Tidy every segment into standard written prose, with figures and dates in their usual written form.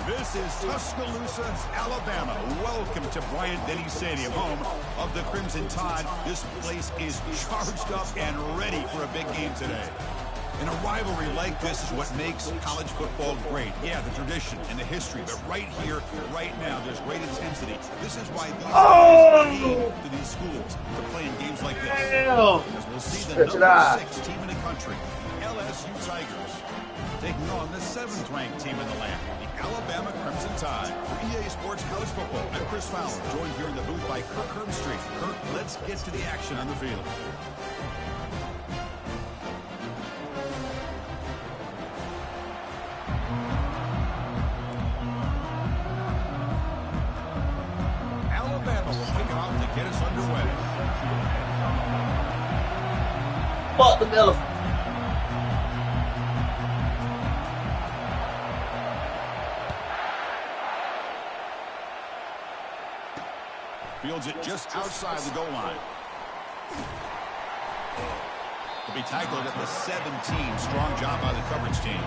This is Tuscaloosa, Alabama. Welcome to Bryant-Denny Stadium, home of the Crimson Tide. This place is charged up and ready for a big game today. And a rivalry like this is what makes college football great. Yeah, the tradition and the history, but right here, right now, there's great intensity. This is why these guys came to these schools to play in games like this. As we'll see the number 6 team in the country, LSU Tigers, taking on the 7th-ranked team in the land, the Alabama Crimson Tide. For EA Sports College Football, I'm Chris Fowler, joined here in the booth by Kirk Herbstreit. Kirk, let's get to the action on the field. Alabama will kick it off to get us underway. Fuck the middle. Fields it just outside the goal line. He'll be tackled at the 17. Strong job by the coverage team.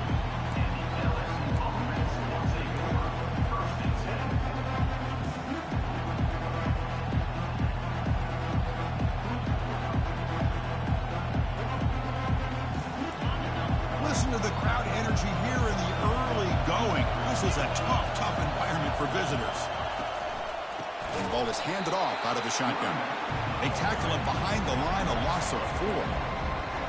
Listen to the crowd energy here in the early going. This is a tough environment for visitors. The ball is handed off out of the shotgun. They tackle him behind the line, a loss of 4.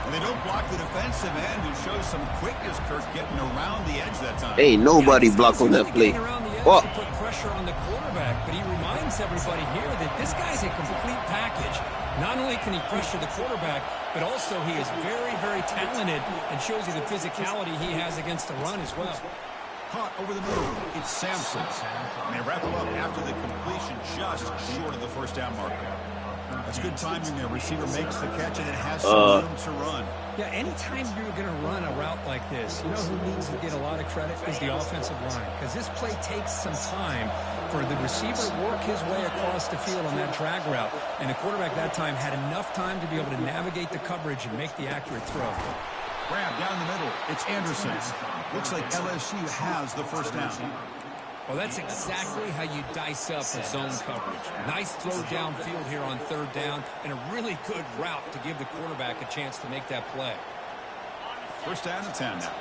And they don't block the defensive end, who shows some quickness, Kirk, getting around the edge that time. Ain't nobody block on that play. Well, put pressure on the quarterback, but he reminds everybody here that this guy's a complete package. Not only can he pressure the quarterback, but also he is very, very talented and shows you the physicality he has against the run as well. Caught over the middle. It's Sampson. And they wrap him up after the completion, just short of the first down marker. That's good timing there. Receiver makes the catch, and it has some room to run. Yeah, anytime you're going to run a route like this, you know who needs to get a lot of credit is the offensive line, because this play takes some time for the receiver to work his way across the field on that drag route, and the quarterback that time had enough time to be able to navigate the coverage and make the accurate throw. Grab down the middle. It's Anderson. Looks like LSU has the first down. Well, that's exactly how you dice up a zone coverage. Nice throw downfield here on 3rd down, and a really good route to give the quarterback a chance to make that play. First down and 10 now.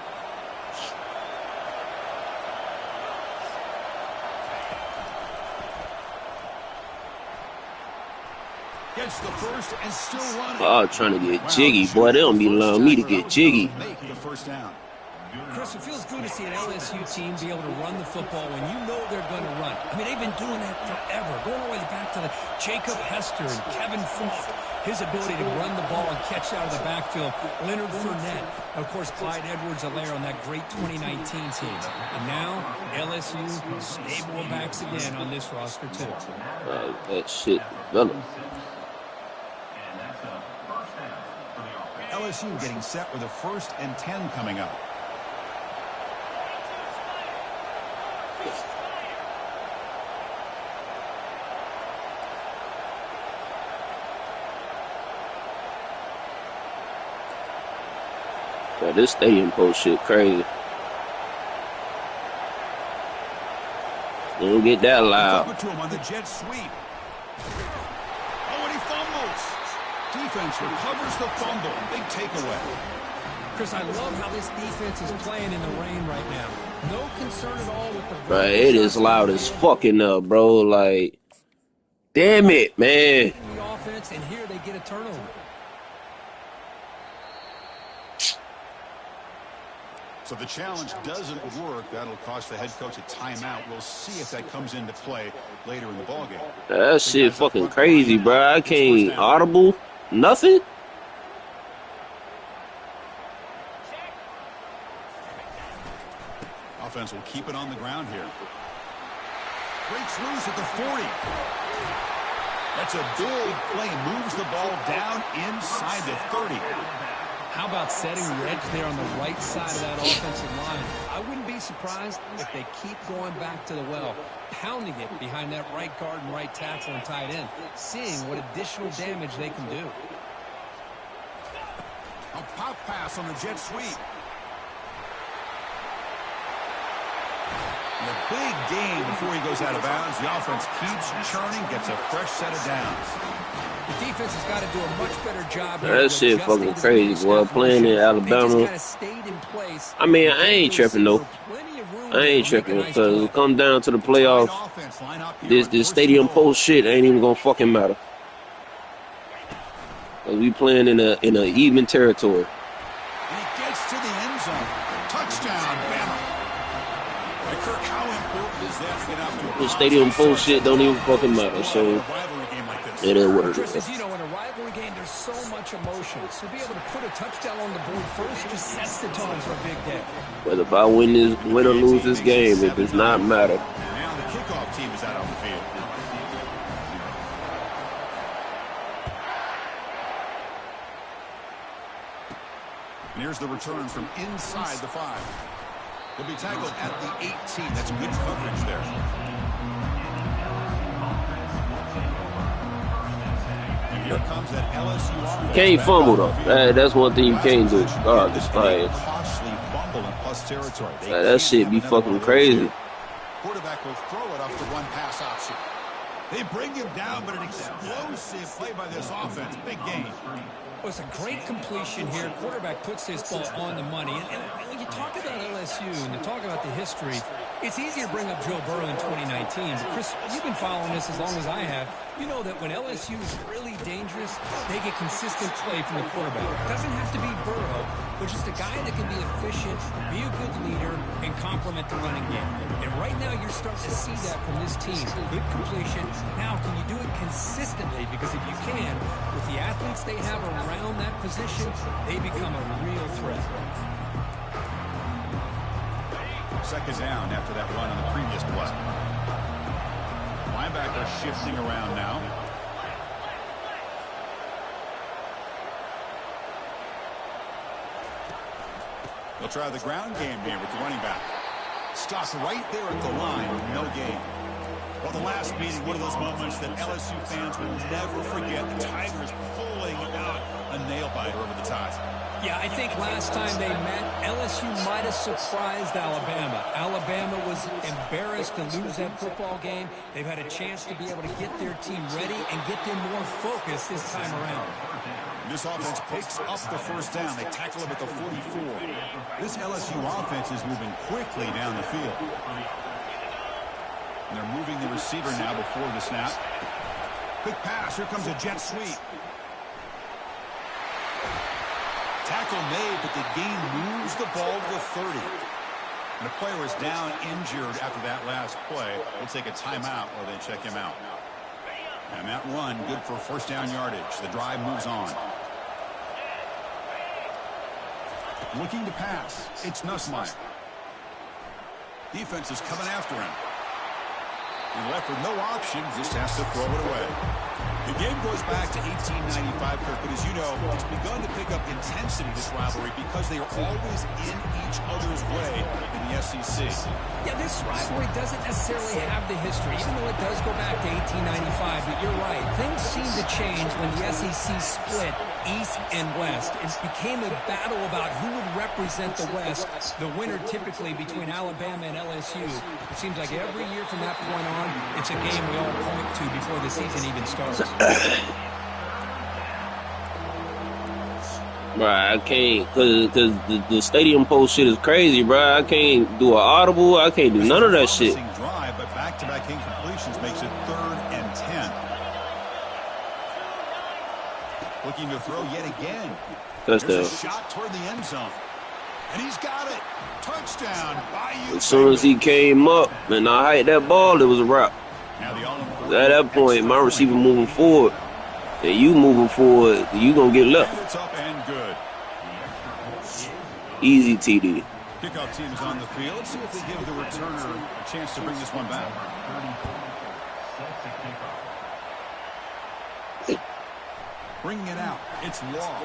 Gets the first and still running. Oh, trying to get jiggy. Boy, they don't be allowing me to get jiggy. Make the first down. Chris, it feels good to see an LSU team be able to run the football when you know they're going to run. I mean, they've been doing that forever, going all the way back to Jacob Hester and Kevin Falk. His ability to run the ball and catch out of the backfield. Leonard Fournette. Of course, Clyde Edwards-Helaire on that great 2019 team. And now, LSU stable of backs again on this roster, too. That shit, brother. LSU getting set with a 1st and 10 coming up. Bro, this stadium post shit crazy. Don't get that loud. To him on the jet sweep. Oh, and he fumbles. Defense recovers the fumble. Big takeaway. Chris, I love how this defense is playing in the rain right now. No concern at all with the... Bro, it is loud as fucking up, bro. Like, damn it, man. The offense, and here they get a turnover. So the challenge doesn't work. That'll cost the head coach a timeout. We'll see if that comes into play later in the ballgame. That shit fucking crazy, bro. I can't audible. Nothing. offense will keep it on the ground here. Breaks loose at the 40. That's a big play. Moves the ball down inside the 30. How about setting the edge there on the right side of that offensive line? I wouldn't be surprised if they keep going back to the well, pounding it behind that right guard and right tackle and tight end, seeing what additional damage they can do. A pop pass on the jet sweep. And a big gain before he goes out of bounds. The offense keeps churning, gets a fresh set of downs. The defense has got to do a much better job. That shit fucking crazy, boy. Playing in Alabama. I mean, I ain't tripping, though. I ain't tripping, because it comes down to the playoffs. This stadium post shit ain't even gonna fucking matter. Cause we playing in a even territory. And he gets to the end zone. Touchdown, Bama. Kirk, how important is that to get out to The stadium post shit don't even fucking matter. So it is what it Chris, is. as you know, in a rivalry game, there's so much emotion. So to be able to put a touchdown on the board first just sets the tone for a big day. Whether if I win or lose this game, it does not matter. Now the kickoff team is out on the field. And here's the return from inside the 5. He'll be tackled at the 18. That's good coverage there. And here comes that LSU offense. Can't fumble though. That's one thing you can't do. God, this like Costly fumble in plus territory. that shit be fucking crazy. Quarterback will throw it off the one pass option. They bring him down, but an explosive play by this offense. Big gain. Well, it's a great completion here. Quarterback puts this ball on the money. And when you talk about LSU and you talk about the history, it's easy to bring up Joe Burrow in 2019. But, Chris, you've been following this as long as I have. You know that when LSU is really dangerous, they get consistent play from the quarterback. It doesn't have to be Burrow, but just a guy that can be efficient, be a good leader, and complement the running game. And right now you're starting to see that from this team. Good completion. Now, can you do it consistently? Because if you can, with the athletes they have around that position, they become a real threat. Second down after that run on the previous play. Linebacker shifting around now. They'll try the ground game here with the running back. Stops right there at the line. No gain. Well, the last meeting, one of those moments that LSU fans will never forget. The Tigers pulling out a nail-biter over the tie. Yeah, I think last time they met, LSU might have surprised Alabama. Alabama was embarrassed to lose that football game. They've had a chance to be able to get their team ready and get them more focused this time around. This offense picks up the first down. They tackle him at the 44. This LSU offense is moving quickly down the field. And they're moving the receiver now before the snap. Quick pass. Here comes a jet sweep. Tackle made, but the gain moves the ball to the 30. And the player is down injured after that last play. We'll take a timeout while they check him out. And that run, good for first down yardage. The drive moves on. Looking to pass. It's Nussmeier. Defense is coming after him. And left with no option, just has to throw it away. The game goes back to 1895, Kirk, but as you know, it's begun to pick up intensity, this rivalry, because they are always in each other's way in the SEC. Yeah, this rivalry doesn't necessarily have the history, even though it does go back to 1895, but you're right. Things seem to change when the SEC split East and West. It became a battle about who would represent the West, the winner typically between Alabama and LSU. It seems like every year from that point on, it's a game we all point to before the season even starts. Right, I can't, cause the stadium post shit is crazy, bro. I can't do an audible. I can't do none of that shit. Drive, but back-to-back incompletions makes it 3rd and 10. Looking to throw yet again. There's a shot toward the end zone, and he's got it. Touchdown by you. As soon as he came up and I hiked that ball, it was a wrap. At that point, my receiver moving forward, and you moving forward, you gonna get left. It's up and good. Easy TD. Kickoff team is on the field. Let's see if they give the returner a chance to bring this one back. Bringing it out. It's Law.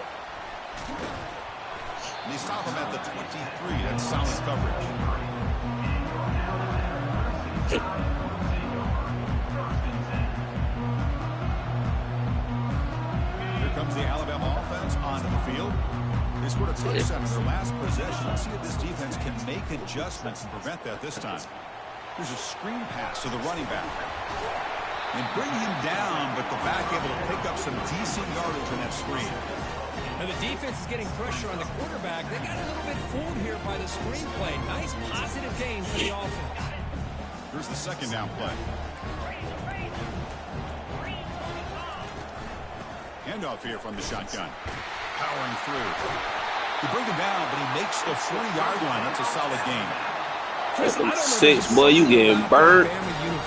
They stop him at the 23. That's solid coverage. Here comes the Alabama offense onto the field. They scored a touchdown in their last possession. Let's see if this defense can make adjustments and prevent that this time. Here's a screen pass to the running back. And bring him down, but the back able to pick up some decent yardage on that screen. Now the defense is getting pressure on the quarterback. They got a little bit fooled here by the screenplay. Nice positive gain for the offense. Here's the second down play. Handoff here from the shotgun. Powering through. You bring him down, but he makes the 40-yard line. That's a solid gain. 6, boy, you getting burnt.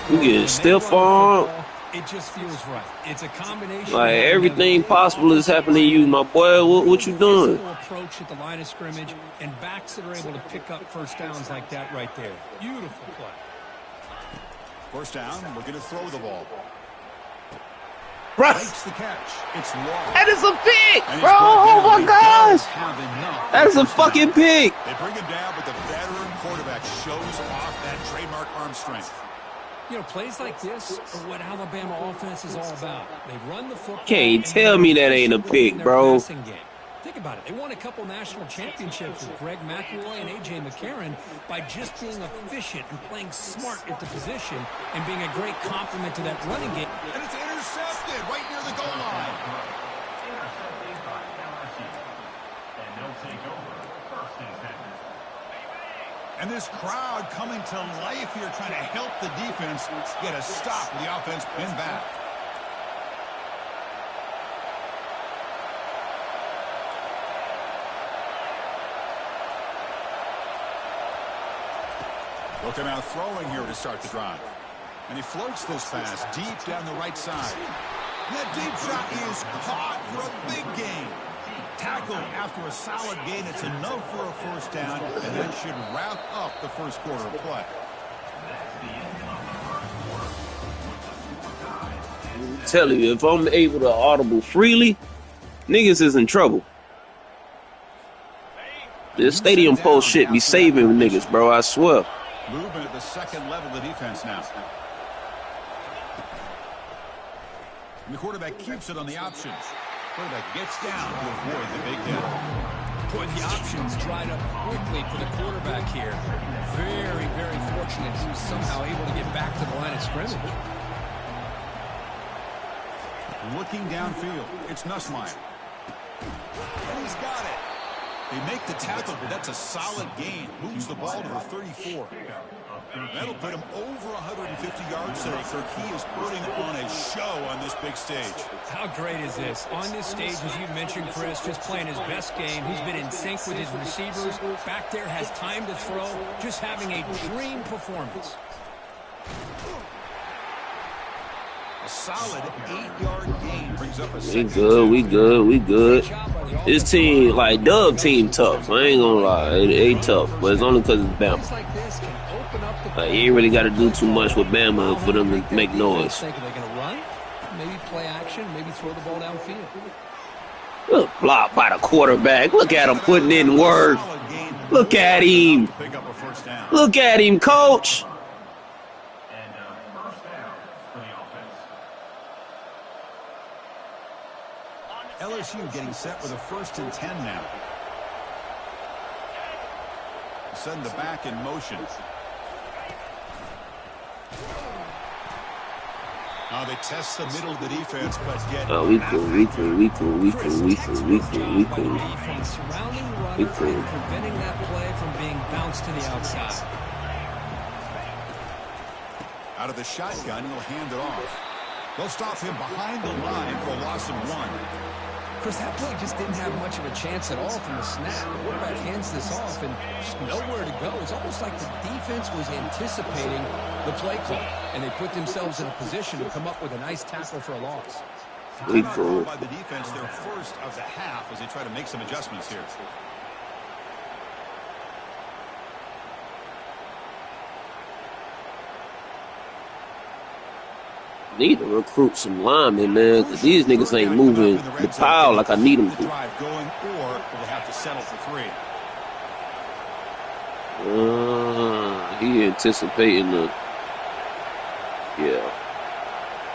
You getting stiff arm. It just feels right. It's a combination. Like everything possible is happening to you, my boy. What you doing? Approach at the line of scrimmage and backs that are able to pick up first downs like that right there. Beautiful play. First down, looking to throw the ball. Russ. The catch. It's long. That is a pick, bro. Oh my gosh. That is a fucking pick. They bring him down, but the veteran quarterback shows off that trademark arm strength. You know, plays like this are what Alabama offense is all about. They run the football. Can't tell me that ain't a pick, bro. Think about it. They won a couple national championships with Greg McElroy and A.J. McCarron by just being efficient and playing smart at the position and being a great complement to that running game. And it's intercepted right near the goal line. And this crowd coming to life here, trying to help the defense get a stop with the offense pinned back. Looking out throwing here to start the drive. And he floats this pass deep down the right side. That deep shot is caught for a big gain. Tackle after a solid gain. It's enough for a first down, and that should wrap up the first quarter of play. I'm telling you, if I'm able to audible freely, niggas is in trouble. This stadium post shit be saving niggas, bro, I swear. Movement at the second level of the defense now. And the quarterback keeps it on the options. Quarterback gets down to avoid the big hit. Boy, the options dried up quickly for the quarterback here. Very, very fortunate he was somehow able to get back to the line of scrimmage. Looking downfield, it's Nussmeier. And he's got it. They make the tackle, but that's a solid gain. Moves the ball to the 34. That'll put him over 150 yards today. Kirk, he is putting on a show on this big stage. How great is this? On this stage, as you mentioned, Chris, just playing his best game. He's been in sync with his receivers. Back there, has time to throw. Just having a dream performance. A solid 8-yard gain brings up a We good. This team, like, Dub team tough. I ain't gonna lie. It ain't tough, but it's only because it's Bama. Like, you ain't really got to do too much with Bama for them to make noise. Are they going to run? Maybe play action, maybe throw the ball downfield. Look, blocked by the quarterback. Look at him putting in work. Look at him. Look at him, coach. LSU getting set with a 1st and 10 now. Send the back in motion. Now they test the middle of the defense, but get. Oh, we cool. Preventing that play from being bounced to the outside. Out of the shotgun, he'll hand it off. They'll stop him behind the line for a loss of 1. Chris, that play just didn't have much of a chance at all from the snap. The quarterback hands this off and just nowhere to go. It's almost like the defense was anticipating the play call, and they put themselves in a position to come up with a nice tackle for a loss. We cool. By the defense, their first of the half as they try to make some adjustments here. Need to recruit some linemen, man, because these niggas ain't moving the pile like I need them to. He anticipating the... Yeah.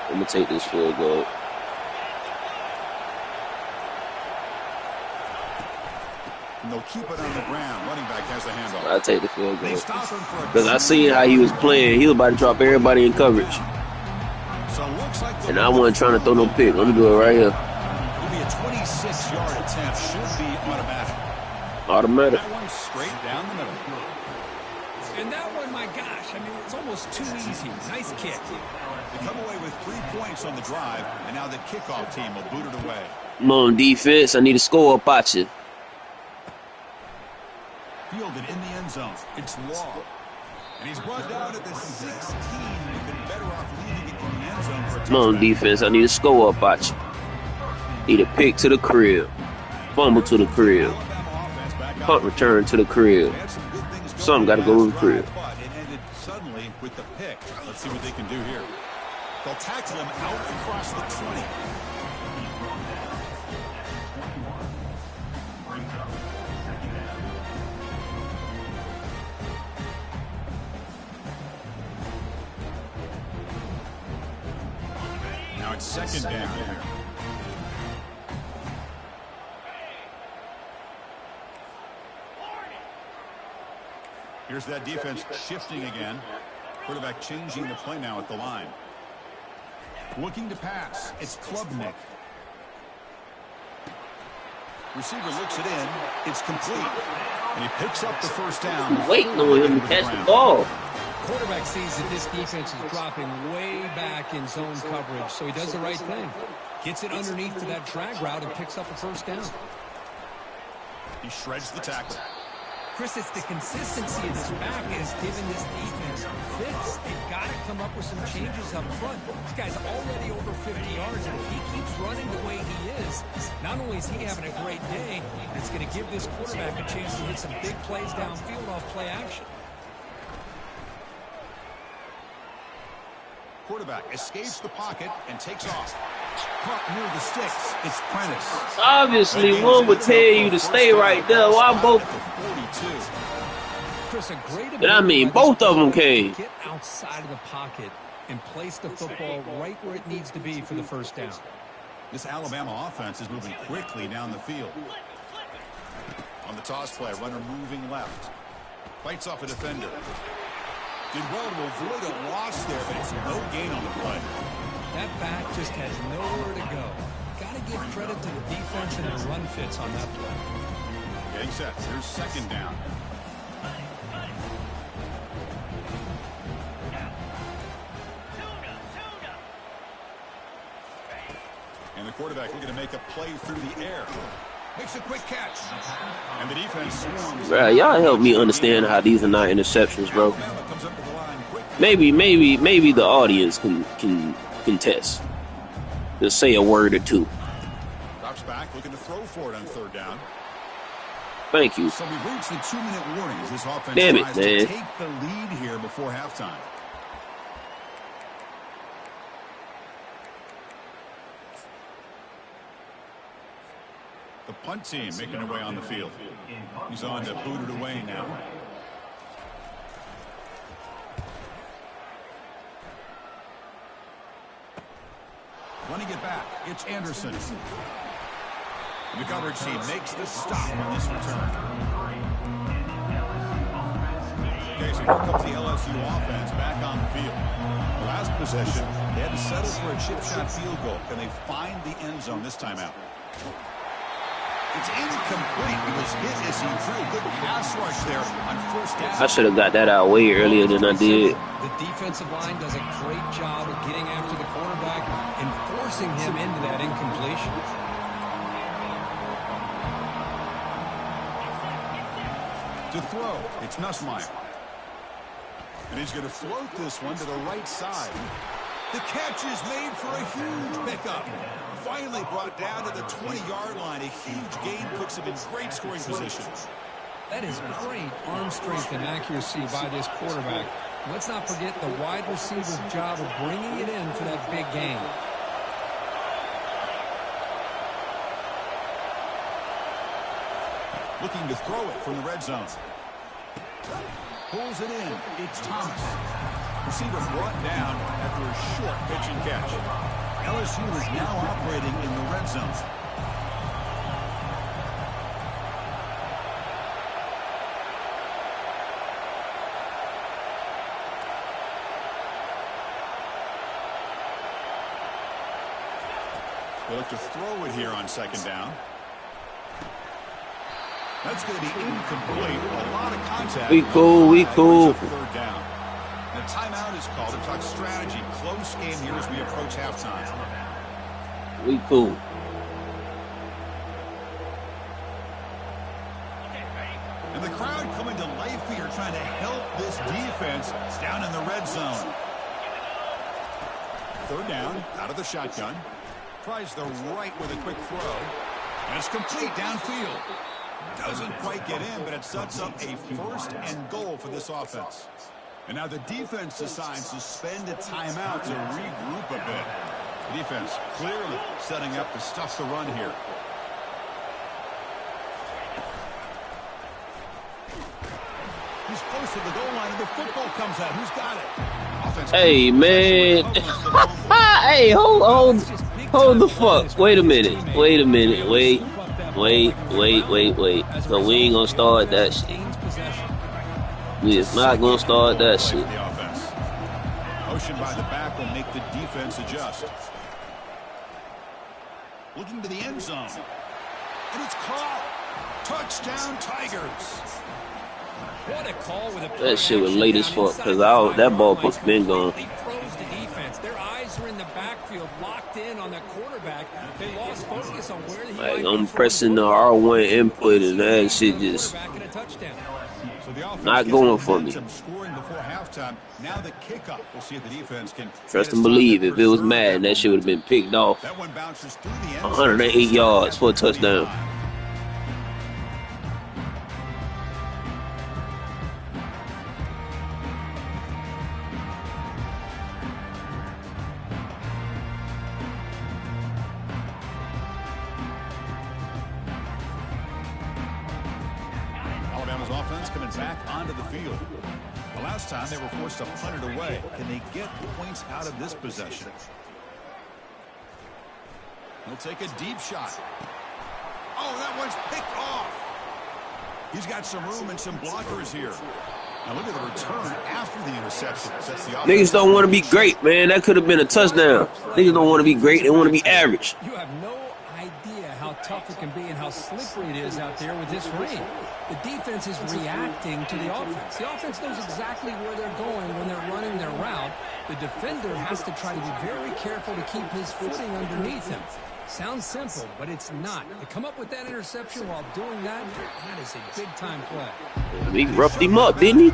I'm going to take this field goal. And they'll keep it on the ground. Running back has the handoff. I'll take the field goal. Because I seen how he was playing. He was about to drop everybody in coverage. So looks like and I wasn't trying to throw no pick. Let me do it right here. It'll be a 26-yard attempt. Should be automatic. Automatic. That one straight down the middle. And that one, my gosh, I mean, it's almost too easy. Nice kick. They come away with 3 points on the drive, and now the kickoff team will boot it away. Come on, defense. I need a score up at you. Fielded in the end zone. It's Law. And he's brought down at the 16. They've been better off leaving it in the end zone for a touchdown. Come on, defense. I need a score up at you. Need a pick to the crib. Fumble to the crib. Punt return to the crib. Something got to go to the crib. It ended suddenly with the pick. Let's see what they can do here. They'll tackle him out across the 20. Now it's second down here. Here's that defense shifting again. Quarterback changing the play now at the line. Looking to pass. It's Klubnik. Receiver looks it in. It's complete. And he picks up the first down. Waiting on him to catch the ball. Quarterback sees that this defense is dropping way back in zone coverage, so he does the right thing. Gets it underneath to that drag route and picks up a first down. He shreds the tackle. Chris, it's the consistency of this back is giving this defense fits. They've got to come up with some changes up front. This guy's already over 50 yards, and if he keeps running the way he is, not only is he having a great day, it's going to give this quarterback a chance to hit some big plays downfield off play action. Quarterback escapes the pocket and takes off. Caught near the sticks. It's Prentice. Obviously, one would tell you to stay right there. Why both? Chris, a great And I mean, both of them came. Get outside of the pocket and place the football right where it needs to be for the first down. This Alabama offense is moving quickly down the field. On the toss play, runner moving left. Fights off a defender. Did well to avoid a loss there, but it's no gain on the play. That back just has nowhere to go. Got to give credit to the defense and the run fits on that play. Getting set. Here's second down. And the quarterback looking to make a play through the air. Makes a quick catch. And the defense swarms. Bro, y'all help me understand how these are not interceptions, bro. Maybe the audience can test. Just say a word or two. Drops back, looking to throw for it on third down. Thank you. So we've reached the 2-minute warning as this offense Damn it, tries man. to take the lead here before halftime. The punt team making their way on the field. He's on to boot it away now. Running it back, it's Anderson. The coverage team makes the stop on this return. Okay, so here comes the LSU offense back on the field. The last possession, they had to settle for a chip shot field goal. Can they find the end zone this time out? It's incomplete. He was hit as he threw. Good pass rush there on first down. I should have got that out way earlier than I did. The defensive line does a great job of getting after the quarterback and forcing him into that incompletion. To throw, it's Nussmeier. And he's going to float this one to the right side. The catch is made for a huge pickup. Finally brought down to the 20-yard line. A huge gain puts him in great scoring position. That is great arm strength and accuracy by this quarterback. Let's not forget the wide receiver's job of bringing it in for that big gain. Looking to throw it from the red zone. Pulls it in. It's Thomas. Receiver brought down after a short pitch and catch. LSU is now operating in the red zone. They look to throw it here on second down. That's going to be incomplete. A lot of contact. We cool. Third down. The timeout is called to talk strategy. Close game here as we approach halftime. We cool. And the crowd coming to life here trying to help this defense down in the red zone. Third down, out of the shotgun. Tries the right with a quick throw. And it's complete downfield. Doesn't quite get in, but it sets up a first and goal for this offense. And now the defense decides to spend a timeout to regroup a bit. The defense clearly setting up to stuff the run here. He's close to the goal line, and the football comes out. Who's got it? Offense. Hey, man. Hey, hold the fuck. Wait a minute. Wait. So we ain't gonna start that shit. We is not gonna start that shit. Motion by the back will make the defense adjust. Looking to the end zone. And it's caught. Touchdown, Tigers. What a call with a that shit was late as fuck because that ball must have been gone. He froze the defense. Their eyes are in the backfield, locked in on the quarterback. They lost focus on where he like I'm pressing the R1 input and that shit just not going for me. Now the kickoff. We'll see if the defense can trust and believe. If it was Madden, that shit would have been picked off. 108 yards for a touchdown. Offense coming back onto the field. The last time they were forced to punt it away. Can they get points out of this possession? He'll take a deep shot. Oh, that one's picked off. He's got some room and some blockers here. Now look at the return after the interception. Niggas don't want to be great, man. That could have been a touchdown. Niggas don't want to be great. They want to be average. You have no idea how tough it can be and how slippery it is out there with this rain. The defense is reacting to the offense. The offense knows exactly where they're going when they're running their route. The defender has to try to be very careful to keep his footing underneath him. Sounds simple, but it's not. To come up with that interception while doing that, that is a big-time play. He roughed him up, didn't he?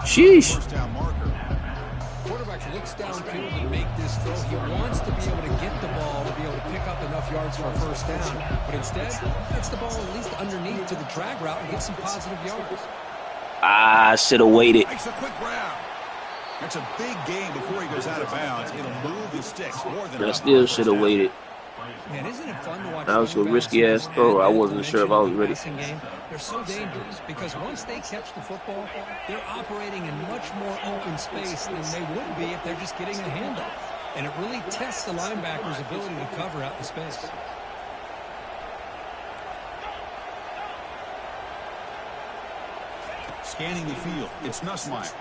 Sheesh. Quarterback looks downfield to make this throw. He wants to be able to get the ball to be able to pick up enough yards for a first down. But instead, gets the ball at least underneath to the drag route and get some positive yards. I should have waited. Makes a quick grab. That's a big game before he goes out of bounds. It'll move the sticks more than I still should have waited. Man, isn't it fun to watch? That was a risky-ass throw. I wasn't sure if I was ready. They're so dangerous because once they catch the football, they're operating in much more open space than they would be if they're just getting a handoff. And it really tests the linebacker's ability to cover out the space. Scanning the field, it's Nussmeier.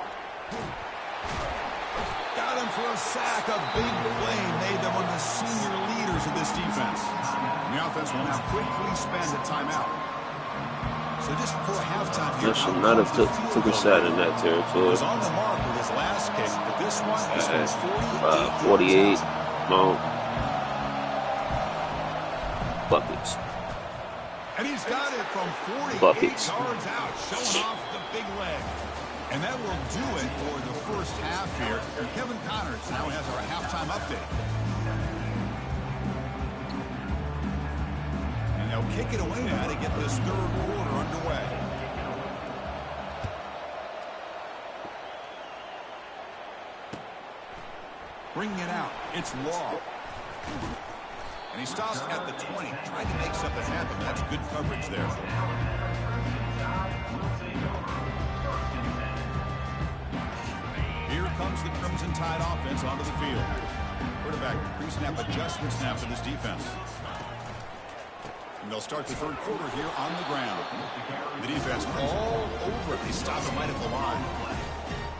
Got him for a sack. A big play made them one of the senior leaders of this defense. And the offense will now quickly spend a timeout. So just before halftime here, I should not have took a shot in that territory. Was on the mark with his last kick, but this one is from 48. Long. Buckets. And he's got it from 48 Buckets. yards out, showing off the big leg. And that will do it for the first half here. Kevin Connors now has our halftime update. And they'll kick it away now to get this third quarter underway. Bringing it out, it's Law. And he stops at the 20, trying to make something happen. That's good coverage there. Here comes the Crimson Tide offense onto the field. Quarterback pre-snap adjustments now for this defense. And they'll start the third quarter here on the ground. The defense all over it. They stop him right at the line.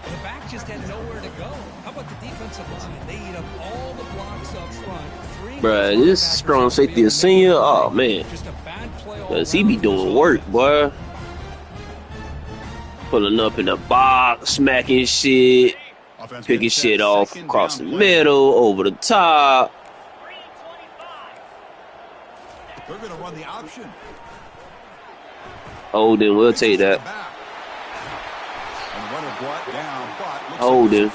The back just had nowhere to go. How about the defensive line? They eat up all the blocks up front. Bruh, this strong safety is senior. Oh, man. Does he be doing work, boy? Pulling up in the box, smacking shit, picking shit off across the middle, over the top. They're going to run the option. Oh, then we'll take that. Holding.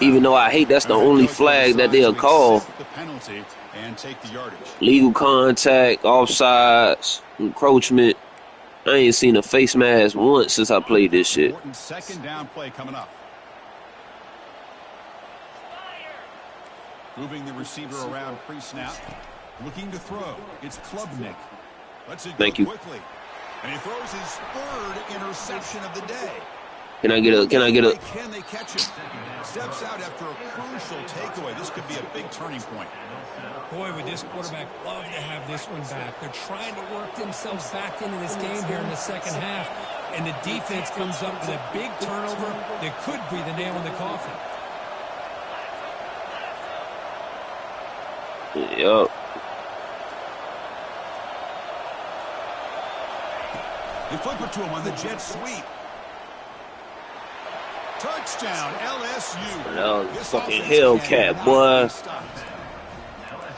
Even though I hate that's the only flag that they'll call. Legal contact, offsides, encroachment. I ain't seen a face mask once since I played this shit. Second down play coming up. Moving the receiver around pre-snap. Looking to throw. It's Klubnik. Thank you. Quickly. And he throws his third interception of the day. Can I get a? Can they catch him? Steps out after a crucial takeaway. This could be a big turning point. Boy, would this quarterback love to have this one back. They're trying to work themselves back into this game here in the second half. And the defense comes up with a big turnover that could be the nail in the coffin. Yup. They flip it to him on the jet sweep. Touchdown, LSU. That was a fucking Hellcat, boy.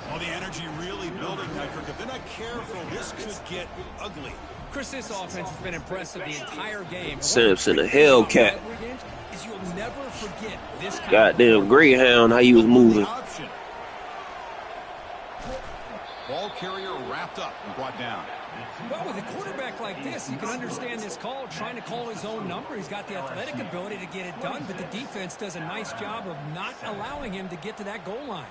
Well, the energy really building, Patrick. If they're not careful, this could get ugly. Chris, this offense has been impressive the entire game. Simpson, a Hellcat. Is you'll never forget this goddamn Greyhound, how he was moving. Ball carrier wrapped up and brought down. Well, with a quarterback like this, you can understand this call, trying to call his own number. He's got the athletic ability to get it done, but the defense does a nice job of not allowing him to get to that goal line.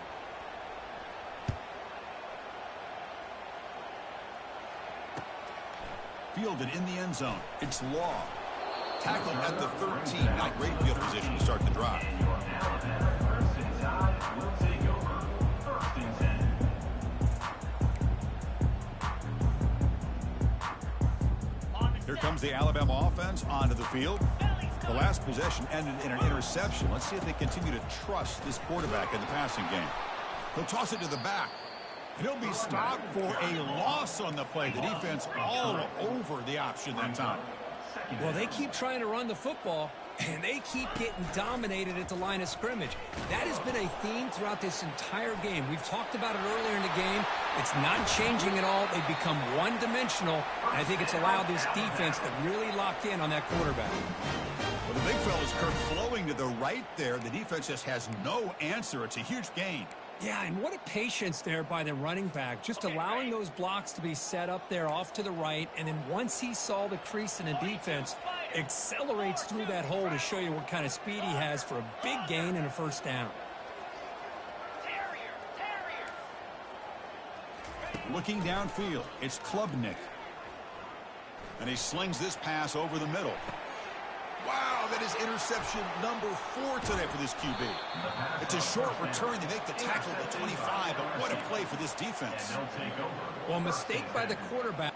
Fielded in the end zone. It's Law. Tackled at the 13. Not great field position to start the drive. Here comes the Alabama offense onto the field. The last possession ended in an interception. Let's see if they continue to trust this quarterback in the passing game. He'll toss it to the back. And he'll be stopped for a loss on the play. The defense all over the option that time. Well, they keep trying to run the football, and they keep getting dominated at the line of scrimmage. That has been a theme throughout this entire game. We've talked about it earlier in the game. It's not changing at all. They've become one-dimensional, and I think it's allowed this defense to really lock in on that quarterback. Well, the big fella's flowing to the right there. The defense just has no answer. It's a huge gain. Yeah, and what a patience there by the running back, just allowing those blocks to be set up there off to the right, and then once he saw the crease in the defense, accelerates through that hole to show you what kind of speed he has for a big gain and a first down. Looking downfield, it's Klubnik. And he slings this pass over the middle. Wow, that is interception number 4 today for this QB. It's a short return. They make the tackle at the 25, but what a play for this defense. Well, mistake by the quarterback.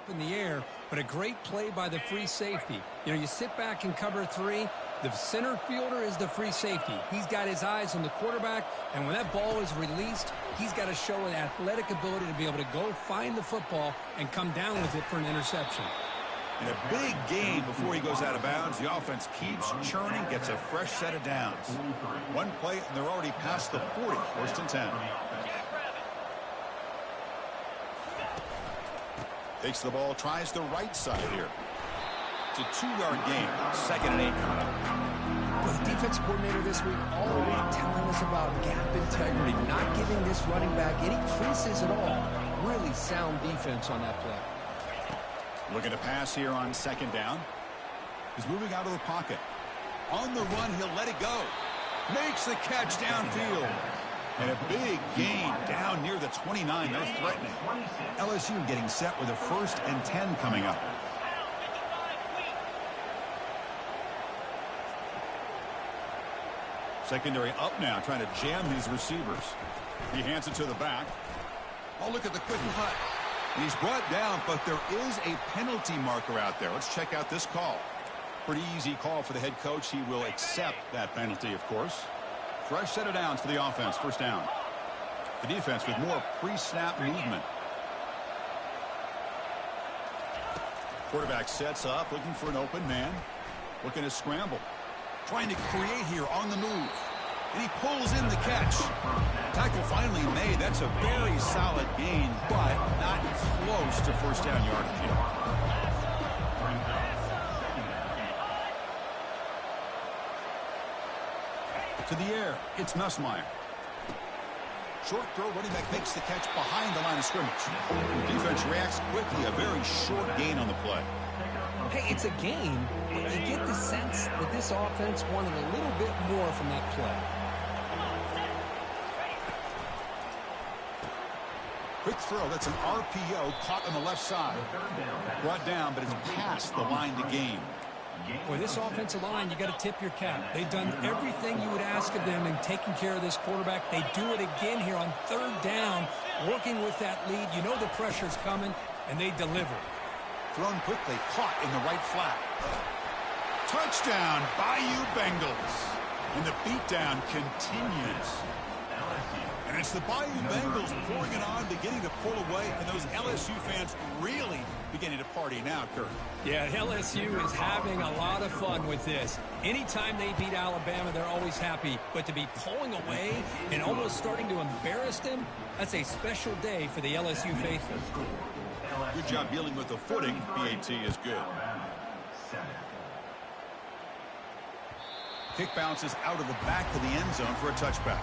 In the air, but a great play by the free safety. You know, you sit back and cover 3. The center fielder is the free safety. He's got his eyes on the quarterback, and when that ball is released, he's got to show an athletic ability to be able to go find the football and come down with it for an interception. In a big game before he goes out of bounds, the offense keeps churning, gets a fresh set of downs. One play, and they're already past the 40, first and 10. Takes the ball, tries the right side here. It's a 2-yard gain, 2nd and 8. Well, the defense coordinator this week all week telling us about gap integrity, not giving this running back any creases at all. Really sound defense on that play. Looking to pass here on second down. He's moving out of the pocket. On the run, he'll let it go. Makes the catch downfield. And a big gain down near the 29. They're threatening. LSU getting set with a 1st and 10 coming up. Secondary up now, trying to jam these receivers. He hands it to the back. Oh, look at the quick cut. And he's brought down, but there is a penalty marker out there. Let's check out this call. Pretty easy call for the head coach. He will accept that penalty, of course. Fresh set of downs for the offense. 1st down. The defense with more pre-snap movement. Quarterback sets up, looking for an open man. Looking to scramble. Trying to create here on the move. And he pulls in the catch. Tackle finally made. That's a very solid gain, but not close to 1st down yardage. To the air, it's Nussmeier. Short throw, running back makes the catch behind the line of scrimmage. The defense reacts quickly, a very short gain on the play. Hey, it's a gain, but you get the sense that this offense wanted a little bit more from that play. Quick throw, that's an RPO caught on the left side. Brought down, but it's past the line to gain. Boy, this offensive line, you got to tip your cap. They've done everything you would ask of them in taking care of this quarterback. They do it again here on 3rd down, working with that lead. You know the pressure's coming, and they deliver. Thrown quickly, caught in the right flat. Touchdown, Bayou Bengals. And the beatdown continues. And it's the Bayou Bengals pouring it on, beginning to pull away, and those LSU fans really beginning to party now, Kurt. Yeah, LSU is having a lot of fun with this. Anytime they beat Alabama, they're always happy. But to be pulling away and almost starting to embarrass them, that's a special day for the LSU faithful. Good job dealing with the footing. BAT is good. Kick bounces out of the back of the end zone for a touchback.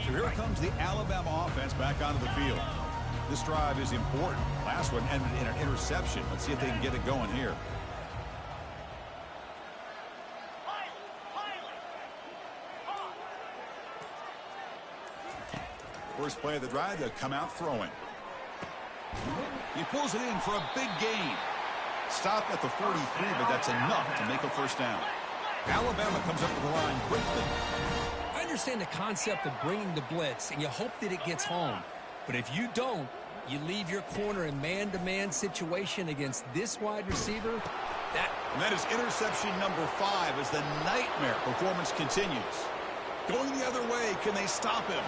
So here comes the Alabama offense back onto the field. This drive is important. Last one ended in an interception. Let's see if they can get it going here. First play of the drive, they'll come out throwing. He pulls it in for a big gain. Stopped at the 43, but that's enough to make a 1st down. Alabama comes up with the line quickly. I understand the concept of bringing the blitz, and you hope that it gets home. But if you don't, you leave your corner in man-to-man situation against this wide receiver. And that is interception number 5 as the nightmare performance continues. Going the other way, can they stop him?